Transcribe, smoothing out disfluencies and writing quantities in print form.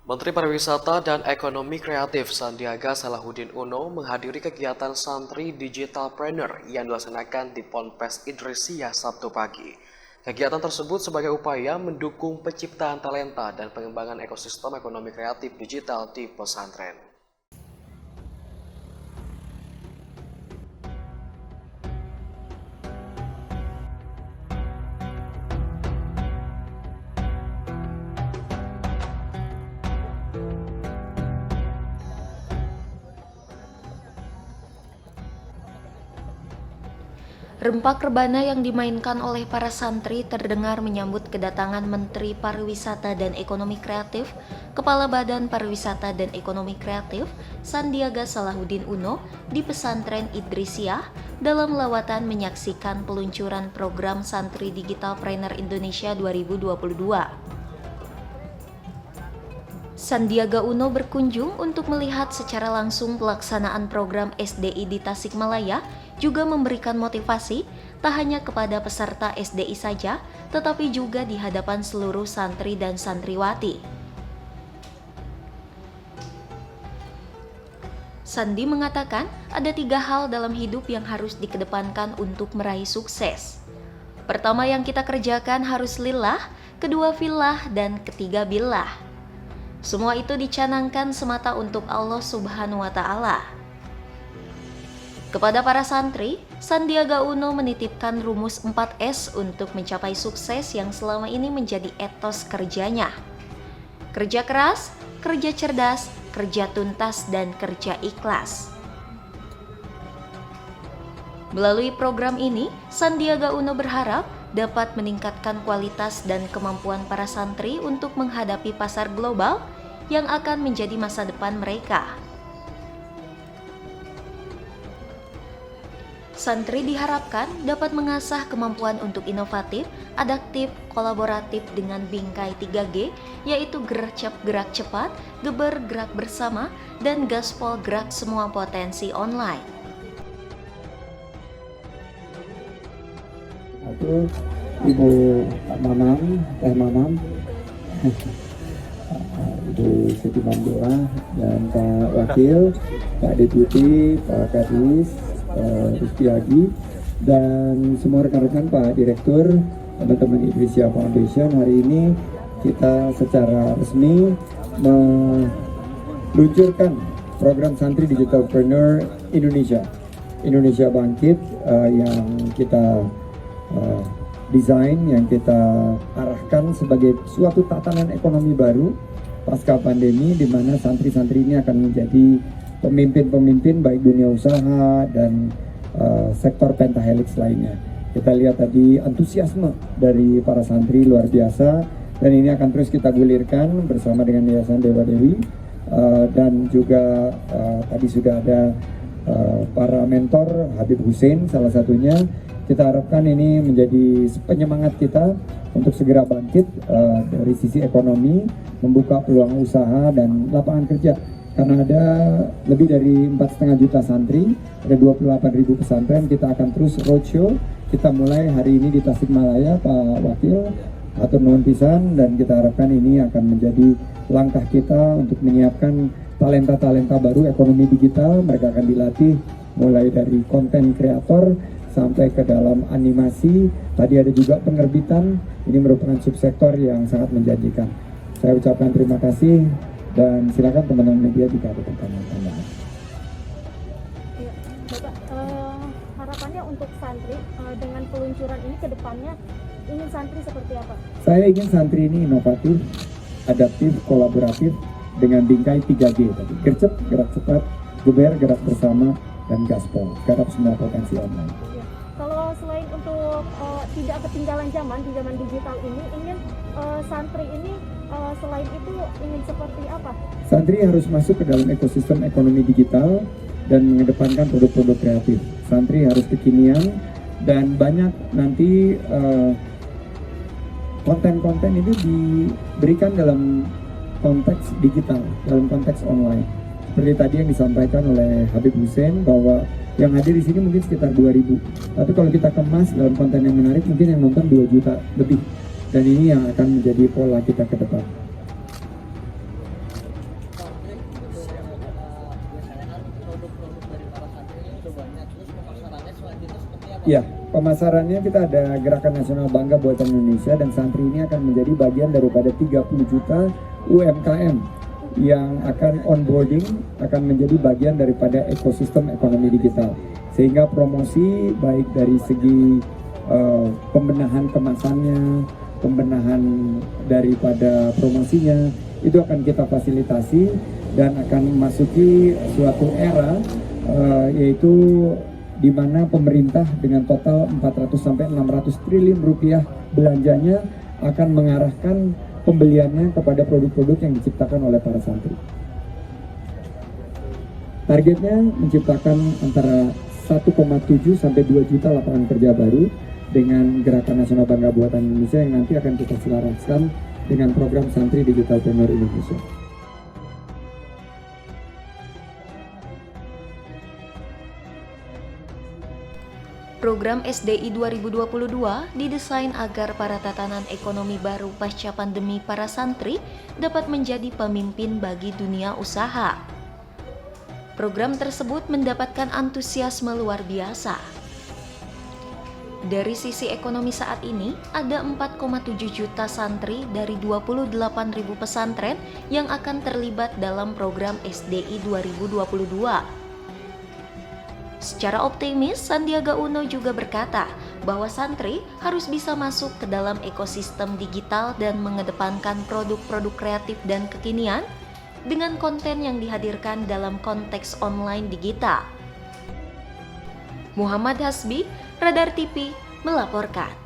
Menteri Pariwisata dan Ekonomi Kreatif Sandiaga Salahuddin Uno menghadiri kegiatan Santri Digitalpreneur yang dilaksanakan di Ponpes Idrisiah Sabtu pagi. Kegiatan tersebut sebagai upaya mendukung penciptaan talenta dan pengembangan ekosistem ekonomi kreatif digital di pesantren. Rempak rebana yang dimainkan oleh para santri terdengar menyambut kedatangan Menteri Pariwisata dan Ekonomi Kreatif, Kepala Badan Pariwisata dan Ekonomi Kreatif, Sandiaga Salahuddin Uno, di pesantren Idrisiah dalam lawatan menyaksikan peluncuran program Santri Digitalpreneur Indonesia 2022. Sandiaga Uno berkunjung untuk melihat secara langsung pelaksanaan program SDI di Tasikmalaya, juga memberikan motivasi tak hanya kepada peserta SDI saja, tetapi juga di hadapan seluruh santri dan santriwati. Sandi mengatakan ada 3 hal dalam hidup yang harus dikedepankan untuk meraih sukses. Pertama yang kita kerjakan harus lillah, kedua fillah, dan ketiga billah. Semua itu dicanangkan semata untuk Allah Subhanahu wa Ta'ala. Kepada para santri, Sandiaga Uno menitipkan rumus 4S untuk mencapai sukses yang selama ini menjadi etos kerjanya. Kerja keras, kerja cerdas, kerja tuntas, dan kerja ikhlas. Melalui program ini, Sandiaga Uno berharap dapat meningkatkan kualitas dan kemampuan para santri untuk menghadapi pasar global yang akan menjadi masa depan mereka. Santri diharapkan dapat mengasah kemampuan untuk inovatif, adaptif, kolaboratif dengan bingkai 3G, yaitu gerak cepat, geber gerak bersama, dan gaspol gerak semua potensi online. Itu Ibu Mamam, Teh Mamam, Ibu Siti Mandua, dan Pak Wakil, Pak Deputi, Pak Kadis, Rizky Agi, dan semua rekan-rekan, Pak Direktur, teman-teman Idrisiah Foundation. Hari ini kita secara resmi meluncurkan program Santri Digitalpreneur Indonesia Bangkit, yang kita desain, yang kita arahkan sebagai suatu tatanan ekonomi baru pasca pandemi, di mana santri-santri ini akan menjadi pemimpin-pemimpin baik dunia usaha dan sektor pentahelix lainnya. Kita lihat tadi antusiasme dari para santri luar biasa, dan ini akan terus kita gulirkan bersama dengan Yayasan Dewa Dewi, dan juga tadi sudah ada para mentor, Habib Hussein salah satunya. Kita harapkan ini menjadi penyemangat kita untuk segera bangkit dari sisi ekonomi, membuka peluang usaha dan lapangan kerja. Karena ada lebih dari 4,5 juta santri, ada 28.000 pesantren, kita akan terus roadshow. Kita mulai hari ini di Tasikmalaya, Pak Wakil, atur nuhun pisan, dan kita harapkan ini akan menjadi langkah kita untuk menyiapkan talenta-talenta baru ekonomi digital. Mereka akan dilatih mulai dari konten kreator sampai ke dalam animasi. Tadi ada juga penerbitan. Ini merupakan subsektor yang sangat menjanjikan. Saya ucapkan terima kasih, dan silakan teman-teman media jika ada pertanyaan-pertanyaan. Ya, Bapak, harapannya untuk santri dengan peluncuran ini ke depannya ingin santri seperti apa? Saya ingin santri ini inovatif, adaptif, kolaboratif dengan bingkai 3G tadi. Gercep, gerak cepat, geber, gerak bersama, dan gaspol. Garap semua potensi online. Ya. Kalau selain untuk tidak ketinggalan zaman di zaman digital ini, ingin santri ini selain itu ingin seperti apa? Santri harus masuk ke dalam ekosistem ekonomi digital dan mengedepankan produk-produk kreatif. Santri harus kekinian, dan banyak nanti konten-konten itu diberikan dalam konteks digital, dalam konteks online. Seperti tadi yang disampaikan oleh Habib Hussein, bahwa yang hadir di sini mungkin sekitar 2.000. Tapi kalau kita kemas dalam konten yang menarik, mungkin yang nonton 2 juta lebih. Dan ini yang akan menjadi pola kita ke depan. Ya, pemasarannya kita ada Gerakan Nasional Bangga Buatan Indonesia, dan santri ini akan menjadi bagian daripada 30 juta UMKM yang akan onboarding, akan menjadi bagian daripada ekosistem ekonomi digital. Sehingga promosi baik dari segi pembenahan kemasannya, pembenahan daripada promosinya, itu akan kita fasilitasi dan akan memasuki suatu era yaitu di mana pemerintah dengan total 400 sampai 600 triliun rupiah belanjanya akan mengarahkan pembeliannya kepada produk-produk yang diciptakan oleh para santri. Targetnya menciptakan antara 1,7 sampai 2 juta lapangan kerja baru dengan Gerakan Nasional Bangga Buatan Indonesia yang nanti akan kita selaraskan dengan program Santri Digitalpreneur Indonesia. Program SDI 2022 didesain agar para tatanan ekonomi baru pasca pandemi para santri dapat menjadi pemimpin bagi dunia usaha. Program tersebut mendapatkan antusiasme luar biasa. Dari sisi ekonomi saat ini, ada 4,7 juta santri dari 28.000 pesantren yang akan terlibat dalam program SDI 2022. Secara optimis, Sandiaga Uno juga berkata bahwa santri harus bisa masuk ke dalam ekosistem digital dan mengedepankan produk-produk kreatif dan kekinian dengan konten yang dihadirkan dalam konteks online digital. Muhammad Hasbi, Radar TV, melaporkan.